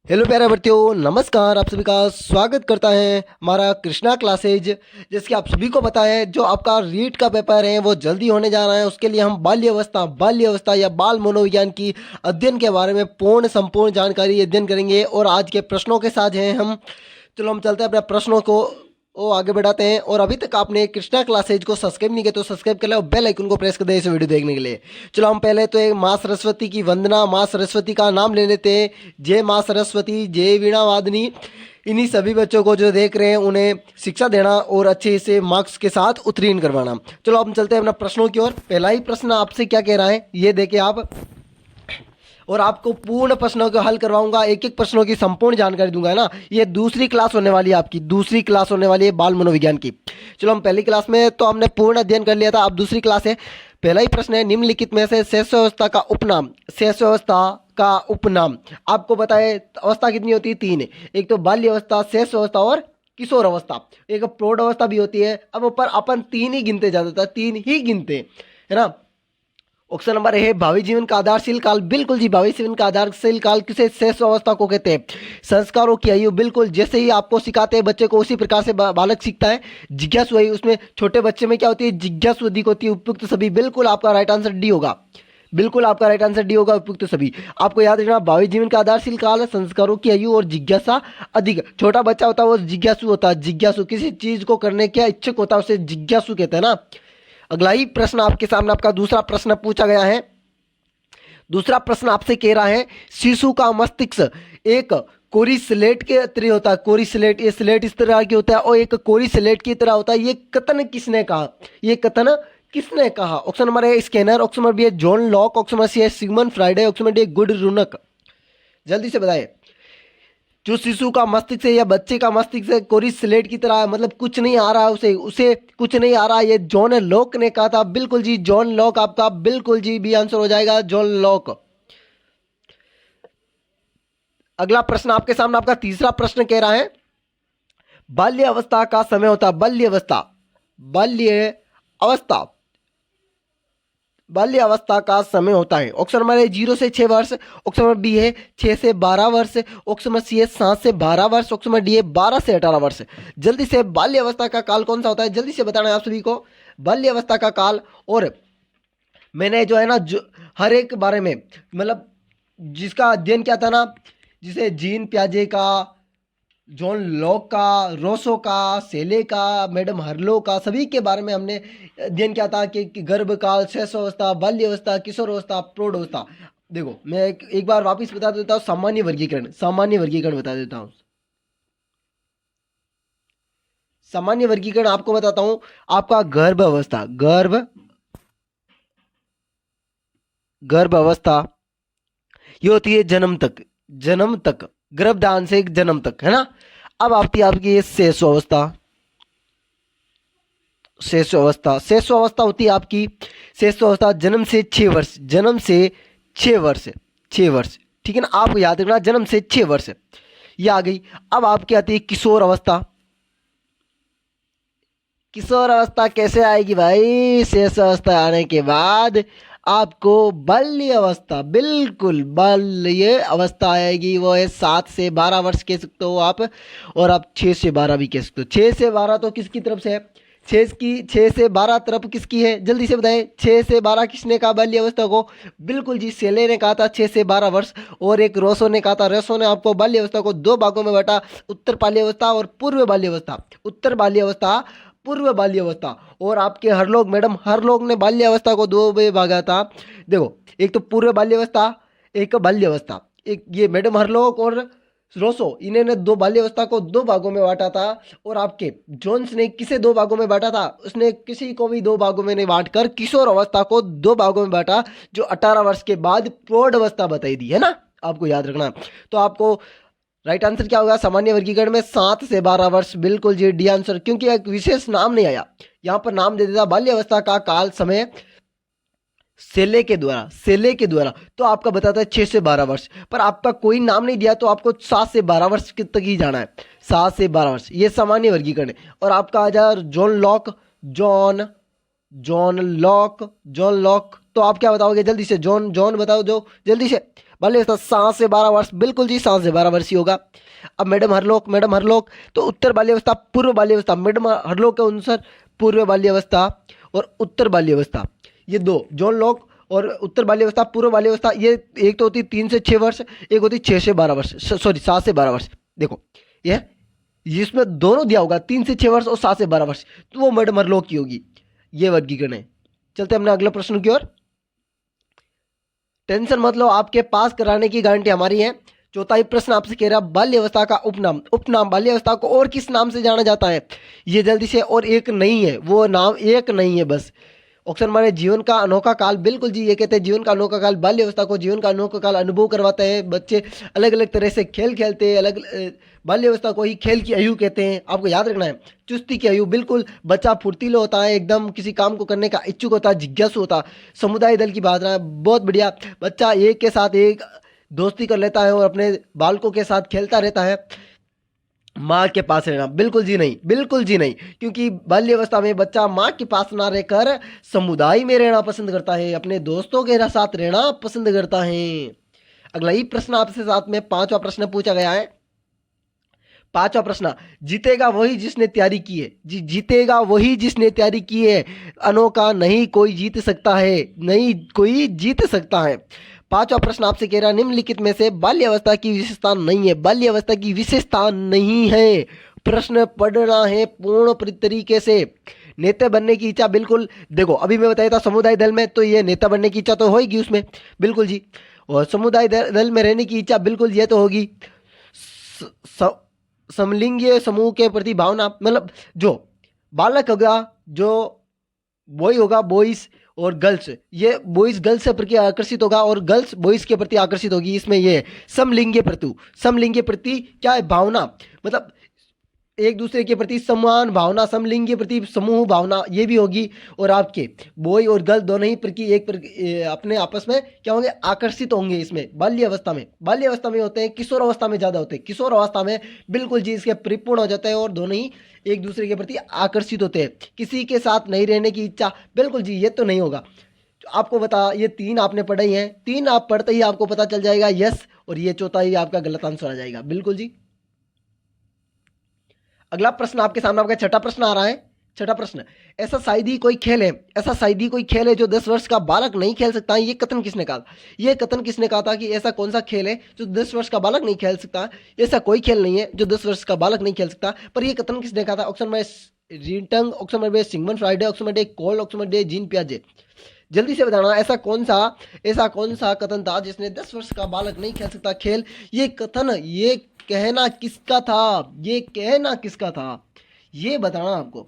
Hello प्यारे बच्चों, नमस्कार। आप सभी का स्वागत करता है हमारा कृष्णा क्लासेज। जैसे कि आप सभी को पता है, जो आपका रीट का पेपर है वो जल्दी होने जा रहा है। उसके लिए हम बाल्य अवस्था या बाल मनोविज्ञान की अध्ययन के बारे में पूर्ण संपूर्ण जानकारी अध्ययन करेंगे और आज के प्रश्नों के साथ हैं हम। चलो हम चलते हैं अपने प्रश्नों को आगे बढ़ाते हैं। और अभी तक आपने कृष्णा क्लासेज को सब्सक्राइब नहीं किया तो सब्सक्राइब कर लो और बेल आइकन को प्रेस कर दे इस वीडियो देखने के लिए। चलो हम पहले तो एक माँ सरस्वती की वंदना, माँ सरस्वती का नाम ले लेते हैं। जय माँ सरस्वती, जय वीणा वादनी। इन्हीं सभी बच्चों को जो देख रहे हैं उन्हें शिक्षा देना और अच्छे से मार्क्स के साथ उत्तीर्ण करवाना। चलो हम चलते हैं अपना प्रश्नों की ओर। पहला ही प्रश्न आपसे क्या कह रहा है ये देखिए आप, और आपको पूर्ण प्रश्नों को हल करवाऊंगा, एक एक प्रश्नों की संपूर्ण जानकारी दूंगा, है ना। ये दूसरी क्लास होने वाली है, आपकी दूसरी क्लास होने वाली है बाल मनोविज्ञान की। चलो हम पहली क्लास में तो हमने पूर्ण अध्ययन कर लिया था, अब दूसरी क्लास है। पहला ही प्रश्न है, निम्नलिखित में से शेष अवस्था का उपनाम, शेष अवस्था का उपनाम। आपको बताए अवस्था कितनी होती है? तीन है। एक तो बाल्य अवस्था, शेष अवस्था और किशोर अवस्था। एक प्रौढ़ अवस्था भी होती है। अब ऊपर अपन तीन ही गिनते, ज्यादातर तीन ही गिनते, है ना। ऑप्शन नंबर है भावी जीवन का आधारशील काल। बिल्कुल जी, भावी जीवन का आधारशील काल किसे शेष अवस्था को कहते हैं। संस्कारों की आयु, बिल्कुल जैसे ही आपको सिखाते हैं बच्चे को उसी प्रकार से बालक सीखता है। जिज्ञासु आयु, उसमें छोटे बच्चे में क्या होती है? जिज्ञासु अधिक होती है। उपयुक्त सभी, बिल्कुल आपका राइट आंसर डी होगा। बिल्कुल आपका राइट आंसर डी होगा, उपयुक्त सभी। आपको याद रखना, भावी जीवन का आधारशील काल, संस्कारों की आयु और जिज्ञासा अधिक। छोटा बच्चा होता है वो जिज्ञासु होता है। जिज्ञासु किसी चीज को करने का इच्छुक होता है, उसे जिज्ञासु कहते हैं ना। अगला ही प्रश्न आपके सामने, आपका दूसरा प्रश्न पूछा गया है। दूसरा प्रश्न आपसे कह रहा है, शिशु का मस्तिष्क एक कोरी स्लेट के तरह होता है। कोरी स्लेट, ये स्लेट इस तरह की होता है और एक कोरी स्लेट की तरह होता है। ये कथन किसने कहा? ये कथन किसने कहा? Option number A Skinner, option number B है John Locke, option number C है Sigmund Freud, option number D गुड रुनक। जल्दी से बताइए। जो शिशु का मस्तिष्क है या बच्चे का मस्तिष्क है कोरी स्लेट की तरह है, मतलब कुछ नहीं आ रहा है उसे, उसे कुछ नहीं आ रहा है। ये जॉन लॉक ने कहा था। बिल्कुल जी, जॉन लॉक आपका बिल्कुल जी बी आंसर हो जाएगा, जॉन लॉक। अगला प्रश्न आपके सामने, आपका तीसरा प्रश्न कह रहा है, बाल्य अवस्था का समय होता है। बाल्य अवस्था, बाल्य अवस्था, बाल्य अवस्था का समय होता है। ऑप्शन नंबर है 0 से 6 वर्ष, ऑप्शन नंबर बी है 6 से 12 वर्ष, ऑप्शन नंबर सी है 7 से 12 वर्ष, ऑप्शन नंबर डी है 12 से 18 वर्ष। जल्दी से बाल्य अवस्था का काल कौन सा होता है? जल्दी से बताना है आप सभी को बाल्य अवस्था का काल। और मैंने जो है ना, जो हर एक बारे में, मतलब जिसका अध्ययन किया था ना, जिसे जीन प्याजे का, जॉन लॉक का, रोसो का, सेले का, मैडम हर्लो का, सभी के बारे में हमने अध्ययन किया था कि गर्भकाल, शैशवावस्था, बाल्यावस्था, किशोरावस्था, प्रौढ़ावस्था। देखो मैं एक बार वापस बता देता हूँ, सामान्य वर्गीकरण, सामान्य वर्गीकरण बता देता हूँ। सामान्य वर्गीकरण आपको बताता हूँ। आपका गर्भ अवस्था, गर्भ अवस्था ये होती है जन्म तक, जन्म तक, गर्भधान से जन्म तक, है ना। अब आती है आपकी ये शेष अवस्था। शेष अवस्था, शेष अवस्था होती है आपकी, शेष अवस्था जन्म से 6 वर्ष, जन्म से 6 वर्ष, 6 वर्ष, ठीक है ना। आपको याद रखना जन्म से 6 वर्ष, ये आ गई। अब आपकी आती है किशोर अवस्था। किशोर अवस्था कैसे आएगी भाई? शेष अवस्था आने के बाद आपको बाल्य अवस्था, बिल्कुल बाल्य अवस्था आएगी। वो है 7 से 12 वर्ष कह सकते हो आप, और आप 6 से 12 भी कह सकते हो। 6 से 12 तो किसकी तरफ से है? 6 से 12 तरफ किसकी है? जल्दी से बताएं। 6 से 12 किसने कहा बाल्य अवस्था को? बिल्कुल जी, सेले ने कहा था 6 से 12 वर्ष। और एक रोसो ने कहा था। रोसो ने आपको बाल्य अवस्था को दो भागों में बांटा, उत्तर बाल्य अवस्था और पूर्व बाल्य अवस्था। उत्तर बाल्य अवस्था, पूर्व बाल्य अवस्था। और आपके हर लोग, मैडम हर लोग ने बाल्य अवस्था को दो में भागा था। देखो, एक तो पूर्व बाल्य अवस्था, एक बाल्य अवस्था। एक ये मैडम हर लोग और रोसो, इन्होंने दो बाल्य अवस्था को दो भागों में बांटा था। और आपके जोन्स ने किसे दो भागों में बांटा था? उसने किसी को भी दो भागों में नहीं बांटकर किशोर अवस्था को दो भागों में बांटा, जो 18 वर्ष के बाद प्रौढ़ अवस्था बताई दी, है ना। आपको याद रखना। तो आपको राइट आंसर क्या होगा सामान्य वर्गीकरण में? 7 से 12 वर्ष, बिल्कुल जी डी आंसर। क्योंकि एक विशेष नाम नहीं आया, यहाँ पर नाम दे देता बाल्य अवस्था का काल समय सेले के द्वारा, सेले के द्वारा। तो आपका बताता है 6 से 12 वर्ष, पर आपका कोई नाम नहीं दिया, तो आपको 7 से 12 वर्ष तक ही जाना है। 7 से 12 वर्ष ये सामान्य वर्गीकरण है। और आपका आ जाए John Locke, John John Locke, John Locke तो आप क्या बताओगे जल्दी से? जॉन जॉन बताओ जो जल्दी से। बाल्यावस्था 7 से 12 वर्ष, बिल्कुल जी 7 से 12 वर्ष ही होगा। अब मैडम हरलोक, तो उत्तर बाल्यावस्था पूर्व बाल्यावस्था, मैडम हरलोक के अनुसार पूर्व बाल्यावस्था और उत्तर बाल्यावस्था ये दो, जॉन लॉक और उत्तर बाल्यावस्था पूर्व बाल्यावस्था, ये एक तो होती 3 से 6 वर्ष, एक होती 6 से 12 वर्ष, सॉरी 7 से 12 वर्ष। देखो ये इसमें दोनों दिया होगा, 3 से 6 वर्ष और 7 से 12 वर्ष, तो वो मैडम हरलोक की होगी। ये वर्गीकरण है। चलते हमने अगला प्रश्न की ओर। टेंशन मत लो, आपके पास कराने की गारंटी हमारी है। चौथा ही प्रश्न आपसे कह रहा बाल्यावस्था का उपनाम बाल्यावस्था को और किस नाम से जाना जाता है? ये जल्दी से, और एक नहीं है वो नाम, एक नहीं है बस। ऑप्शन हमारे जीवन का अनोखा काल, बिल्कुल जी ये कहते हैं जीवन का अनोखा काल। बाल्यावस्था को जीवन का अनोखा काल अनुभव करवाता है। बच्चे अलग अलग तरह से खेल खेलते हैं, अलग बाल्यावस्था को ही खेल की आयु कहते हैं, आपको याद रखना है। चुस्ती की आयु, बिल्कुल बच्चा फुर्तीला होता है, एकदम किसी काम को करने का इच्छुक होता है, जिज्ञासु होता है। समुदाय दल की बात रहा है, बहुत बढ़िया। बच्चा एक के साथ एक दोस्ती कर लेता है और अपने बालकों के साथ खेलता रहता है। माँ के पास रहना, बिल्कुल जी नहीं, बिल्कुल जी नहीं, क्योंकि बाल्यावस्था में बच्चा माँ के पास ना रहकर समुदाय में रहना पसंद करता है, अपने दोस्तों के साथ रहना पसंद करता है। अगला ही प्रश्न आपसे साथ में पांचवा प्रश्न पूछा गया है। पांचवा प्रश्न, जीतेगा वही जिसने तैयारी की है। जी जीतेगा वही जिसने तैयारी की है, अनोखा नहीं कोई जीत सकता है, नहीं कोई जीत सकता है। पांचवा प्रश्न आपसे कह रहा है निम्नलिखित में से बाल्यावस्था की विशेषता नहीं है। बाल्यावस्था की विशेषता नहीं है, प्रश्न पढ़ना है पूर्ण तरीके से। नेता बनने की इच्छा, बिल्कुल देखो अभी मैं बताया था समुदाय दल में, तो ये नेता बनने की इच्छा तो होगी उसमें, बिल्कुल जी। और समुदाय दल में रहने की इच्छा, बिल्कुल ये तो होगी। समलिंगीय समूह के प्रति भावना, मतलब जो बालक होगा, जो बॉय होगा, बॉयज और गर्ल्स, ये बॉयज गर्ल्स से प्रति आकर्षित होगा और गर्ल्स बॉयज के प्रति आकर्षित होगी। इसमें ये समलिंगीय प्रति क्या है? भावना, मतलब एक दूसरे के प्रति समान भावना, समलिंगीय प्रति समूह भावना, ये भी होगी। और आपके बॉय और गर्ल दोनों ही अपने आपस में क्या होंगे? आकर्षित होंगे। इसमें बाल्यावस्था में होते हैं, किशोर अवस्था में ज़्यादा होते हैं। किशोर अवस्था में बिल्कुल जी इसके परिपूर्ण हो जाते हैं और दोनों ही एक दूसरे के प्रति आकर्षित होते हैं। किसी के साथ नहीं रहने की इच्छा, बिल्कुल जी ये तो नहीं होगा। आपको बता, ये 3 आपने पढ़े ही हैं, 3 आप पढ़ते ही आपको पता चल जाएगा यस, और ये चौथा ही आपका गलत आंसर आ जाएगा, बिल्कुल जी। अगला प्रश्न आपके सामने, आपका छठा प्रश्न आ रहा है। छठा प्रश्न, ऐसा शायद ही कोई खेल है जो 10 वर्ष का बालक नहीं खेल सकता है। ये कथन किसने कहा? ये कथन किसने कहा था कि ऐसा कौन सा खेल है जो 10 वर्ष का बालक नहीं खेल सकता? ऐसा कोई खेल नहीं है जो 10 वर्ष का बालक नहीं खेल सकता, पर ये कथन किसने कहा था? ऑप्शन में रिंटंग, ऑप्शन में सिगमंड फ्राइडे, ऑप्शन में कोल, ऑप्शन में जीन पियाजे। जल्दी से बताना ऐसा कौन सा कथन था जिसने 10 वर्ष का बालक नहीं खेल सकता खेल? ये कथन, ये कहना किसका था? ये कहना किसका था? ये बताना आपको,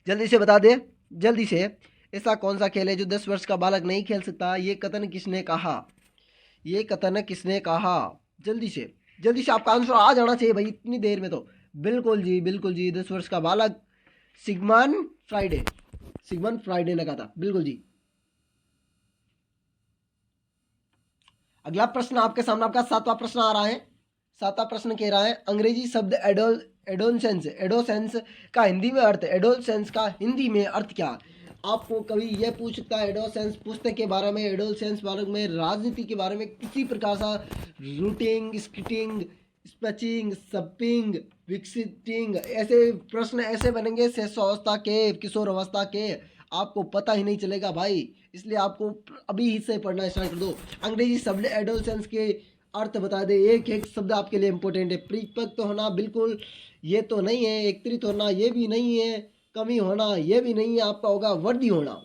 जल्दी से बता दे, जल्दी से। ऐसा कौन सा खेल है जो 10 वर्ष का बालक नहीं खेल सकता? ये कथन किसने कहा? ये कथन किसने कहा? जल्दी से आपका आंसर आ जाना चाहिए भाई इतनी देर में तो। बिल्कुल जी 10 वर्ष का बालक सिगमंड फ्राइडे ने कहा था, बिल्कुल जी। अगला प्रश्न आपके सामने, आपका 7वां प्रश्न आ रहा है। 7वां प्रश्न कह रहा है अंग्रेजी शब्द एडोसेंस का हिंदी में अर्थ, एडोसेंस का हिंदी में अर्थ क्या? आपको कभी यह पूछ सकता है एडोसेंस पुस्तक के बारे में, एडोसेंस बारे में, राजनीति के बारे में, किसी प्रकार का रूटिंग, स्किटिंग, स्पचिंग, सपिंग, विकसिटिंग, ऐसे प्रश्न ऐसे बनेंगे शिशुअवस्था के, किशोर अवस्था के, आपको पता ही नहीं चलेगा भाई। इसलिए आपको अभी से पढ़ना स्टार्ट कर दो। अंग्रेजी शब्द एडोसेंस के अर्थ बता दे, एक एक शब्द आपके लिए इंपॉर्टेंट है। परिपक्व होना, बिल्कुल ये तो नहीं है। एकत्रित होना, ये भी नहीं है। कमी होना, ये भी नहीं है। आपका होगा वर्दी होना।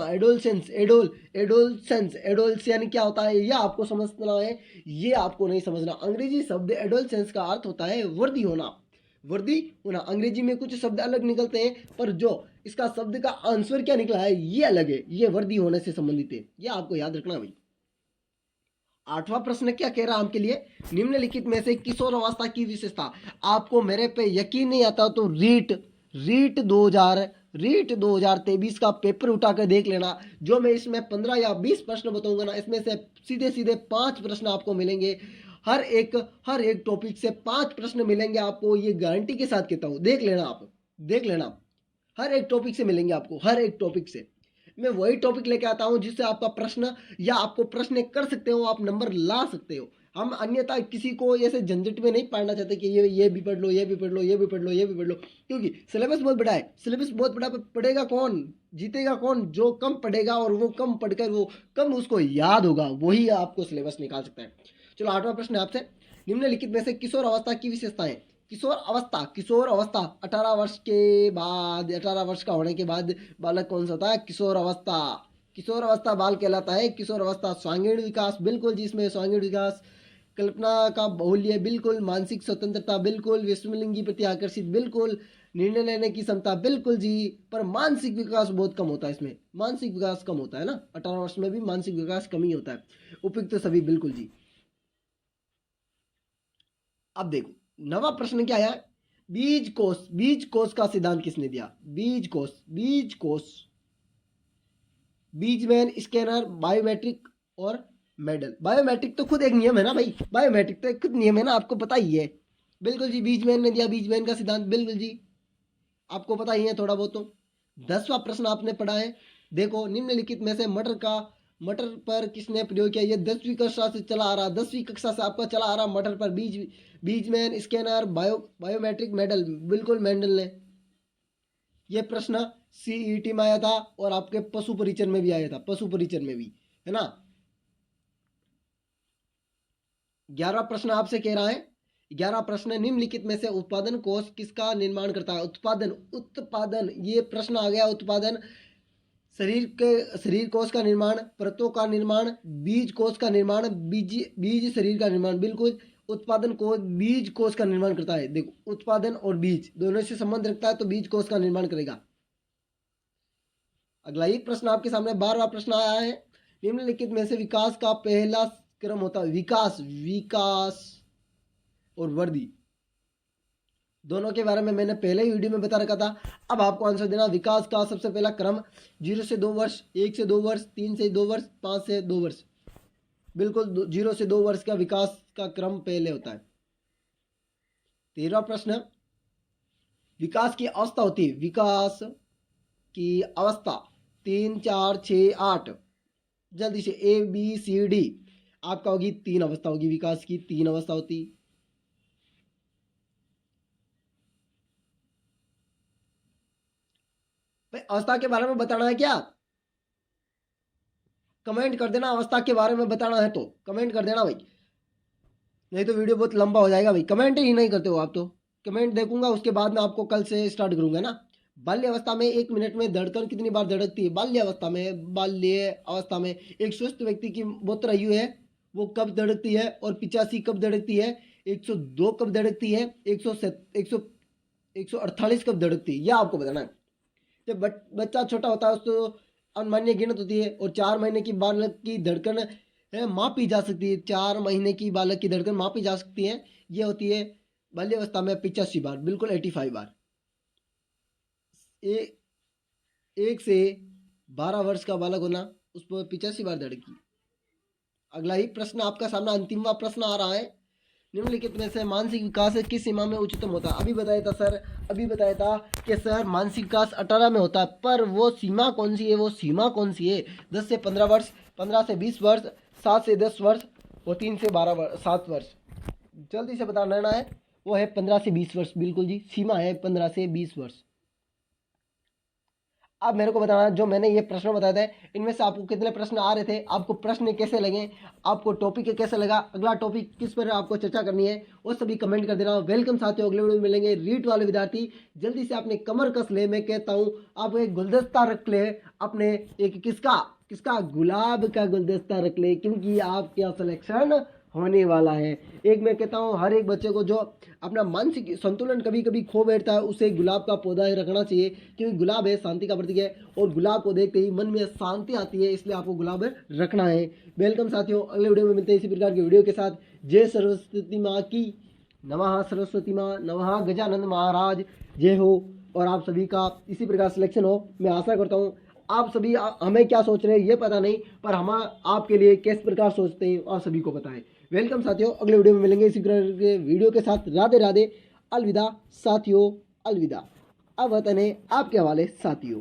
एडोल्सेंस यानी क्या होता है, यह आपको समझना है, ये आपको नहीं समझना। अंग्रेजी शब्द एडोल्सेंस का अर्थ होता है वर्दी होना। अंग्रेजी में कुछ शब्द अलग निकलते हैं, पर जो इसका शब्द का आंसर क्या निकला है ये अलग है, ये वर्दी होने से संबंधित है, ये आपको याद रखना भाई। 8वां प्रश्न क्या कह रहा है आपके लिए? निम्नलिखित में से किशोर अवस्था की विशेषता। आपको मेरे पे यकीन नहीं आता तो रीट 2023 का पेपर उठाकर देख लेना। जो मैं इसमें 15 या 20 प्रश्न बताऊंगा ना, इसमें से सीधे 5 प्रश्न आपको मिलेंगे। हर एक टॉपिक से 5 प्रश्न मिलेंगे आपको, ये गारंटी के साथ कहता हूँ। देख लेना। हर एक टॉपिक से मिलेंगे आपको, हर एक टॉपिक से। मैं वही टॉपिक लेके आता हूँ जिससे आपका प्रश्न या आपको प्रश्न कर सकते हो, आप नंबर ला सकते हो। हम अन्यथा किसी को ऐसे झंझट में नहीं पढ़ना चाहते कि ये भी पढ़ लो, ये भी पढ़ लो, ये भी पढ़ लो, ये भी पढ़ लो, क्योंकि सिलेबस बहुत बड़ा है। सिलेबस बहुत बड़ा, पढ़ेगा कौन, जीतेगा कौन? जो कम पढ़ेगा और वो कम पढ़कर वो कम उसको याद होगा, वही आपको सिलेबस निकाल सकता है। चलो 8वां प्रश्न आपसे, निम्नलिखित में से किशोर अवस्था की विशेषताएं। किशोर अवस्था 18 वर्ष के बाद, 18 वर्ष का होने के बाद बालक कौन सा होता है? किशोर अवस्था बाल कहलाता है। किशोर अवस्था स्वांगीण विकास, बिल्कुल जिसमें स्वांगीण विकास, कल्पना का बाहुल्य, बिल्कुल, मानसिक स्वतंत्रता, बिल्कुल, विषमलिंगी प्रति आकर्षित, बिल्कुल, निर्णय लेने की क्षमता, बिल्कुल जी। पर मानसिक विकास बहुत कम होता है इसमें, मानसिक विकास कम होता है ना, 18 वर्ष में भी मानसिक विकास कम ही होता है। उपयुक्त तो सभी, बिल्कुल जी। अब देखो 9वां प्रश्न क्या आया? बीज कोष का सिद्धांत किसने दिया? बीज कोष, बीजमैन, स्कैनर, बायोमेट्रिक और मेडल। बायोमेट्रिक तो खुद एक नियम है ना भाई, बायोमेट्रिक तो एक खुद नियम है ना, आपको पता ही है। बिल्कुल जी, बीजमैन ने दिया, बीजमैन का सिद्धांत, बिल्कुल जी, आपको पता ही है थोड़ा बहुत तो। 10वां प्रश्न आपने पढ़ा है, देखो, निम्नलिखित में से मटर पर किसने प्रयोग किया? ये 10वीं कक्षा से चला आ रहा, 10वीं कक्षा से आपका चला आ रहा मटर पर, बीजमैन, स्कैनर, बायोमेट्रिक, मेडल, बिल्कुल मेंडल ने। ये प्रश्न सीईटी में आया था और आपके पशु परिचर में भी आया था, पशु परिचर में भी, है ना। 11वां प्रश्न आपसे कह रहा है, 11वां प्रश्न, निम्नलिखित में से उत्पादन कोष किसका निर्माण करता है? उत्पादन, ये प्रश्न आ गया। उत्पादन, शरीर कोष का निर्माण, परतों का निर्माण, बीज कोष का निर्माण, बीज शरीर का निर्माण, बिल्कुल, उत्पादन कोष बीज कोष का निर्माण करता है। देखो, उत्पादन और बीज दोनों से संबंध रखता है तो बीज कोष का निर्माण करेगा। अगला एक प्रश्न आपके सामने 12वां प्रश्न आया है, निम्नलिखित में से विकास का पहला क्रम होता है? विकास और वृद्धि, दोनों के बारे में मैंने पहले ही वीडियो में बता रखा था। अब आपको आंसर देना। विकास का सबसे पहला क्रम 0 से 2 वर्ष, 1 से 2 वर्ष, 3 से 2 वर्ष, 5 से 2 वर्ष, बिल्कुल 0 से 2 वर्ष का विकास का क्रम पहले होता है। 13वां प्रश्न, विकास की अवस्था होती है, विकास की अवस्था 3, 4, 6, 8, जल्दी से ABCD आपका होगी 3 अवस्था होगी, विकास की 3 अवस्था होती। भाई अवस्था के बारे में बताना है क्या? कमेंट कर देना, अवस्था के बारे में बताना है तो कमेंट कर देना भाई, नहीं तो वीडियो बहुत लंबा हो जाएगा भाई। कमेंट ही नहीं करते हो आप तो। कमेंट देखूंगा उसके बाद में आपको कल से स्टार्ट करूंगा ना। बाल्य अवस्था में 1 मिनट में धड़कन कितनी बार धड़कती है? बाल्य अवस्था में एक स्वस्थ व्यक्ति की मूत्र आयु है वो कब धड़कती है, और 85 कब धड़कती है, 102 कब धड़कती है, 148 कब धड़कती है, यह आपको बताना है। जब बच्चा छोटा होता है उसको अनमान्य गिनत होती है, और 4 महीने की बालक की धड़कन मापी जा सकती है, 4 महीने की बालक की धड़कन मापी जा सकती है। ये होती है बाल्यावस्था में 85 बार, बिल्कुल 85 बार। 1 से 12 वर्ष का बालक होना, उस पर 85 बार धड़की। अगला ही प्रश्न आपका सामने, अंतिमवा प्रश्न आ रहा है, निम्नलिखित में से मानसिक विकास किस सीमा में उच्चतम होता है? अभी बताया था सर, कि सर मानसिक विकास 18 में होता है, पर वो सीमा कौन सी है? 10 से 15 वर्ष, 15 से 20 वर्ष, 7 से 10 वर्ष, और 3 से 12 वर्ष, 7 वर्ष। जल्दी से बता देना है, वो है 15 से 20 वर्ष, बिल्कुल जी, सीमा है 15 से 20 वर्ष। अब मेरे को बताना, जो मैंने ये प्रश्न बताए थे इनमें से आपको कितने प्रश्न आ रहे थे, आपको प्रश्न कैसे लगे, आपको टॉपिक कैसे लगा, अगला टॉपिक किस पर आपको चर्चा करनी है, वो सभी कमेंट कर देना। वेलकम साथियों, अगले वीडियो में मिलेंगे। रीट वाले विद्यार्थी जल्दी से अपने कमर कस ले, मैं कहता हूँ आप एक गुलदस्ता रख ले अपने, एक किसका गुलाब का गुलदस्ता रख ले, क्योंकि आपका सिलेक्शन होने वाला है। एक मैं कहता हूँ हर एक बच्चे को जो अपना मानसिक संतुलन कभी कभी खो बैठता है, उसे गुलाब का पौधा ही रखना चाहिए, क्योंकि गुलाब है शांति का प्रतीक है, और गुलाब को देखते ही मन में शांति आती है, इसलिए आपको गुलाब रखना है। वेलकम साथियों, अगले वीडियो में मिलते हैं इसी प्रकार की वीडियो के साथ। जय सरस्वती माँ की नमः, सरस्वती माँ नमः, गजानंद महाराज जय हो, और आप सभी का इसी प्रकार सिलेक्शन हो। मैं आशा करता हूँ आप सभी हमें क्या सोच रहे हैं ये पता नहीं, पर हम आपके लिए किस प्रकार सोचते हैं आप सभी को पता है। वेलकम साथियों, अगले वीडियो में मिलेंगे इसी प्रकार के वीडियो के साथ। राधे राधे, अलविदा साथियों, अलविदा। अब वतन है आपके हवाले साथियों।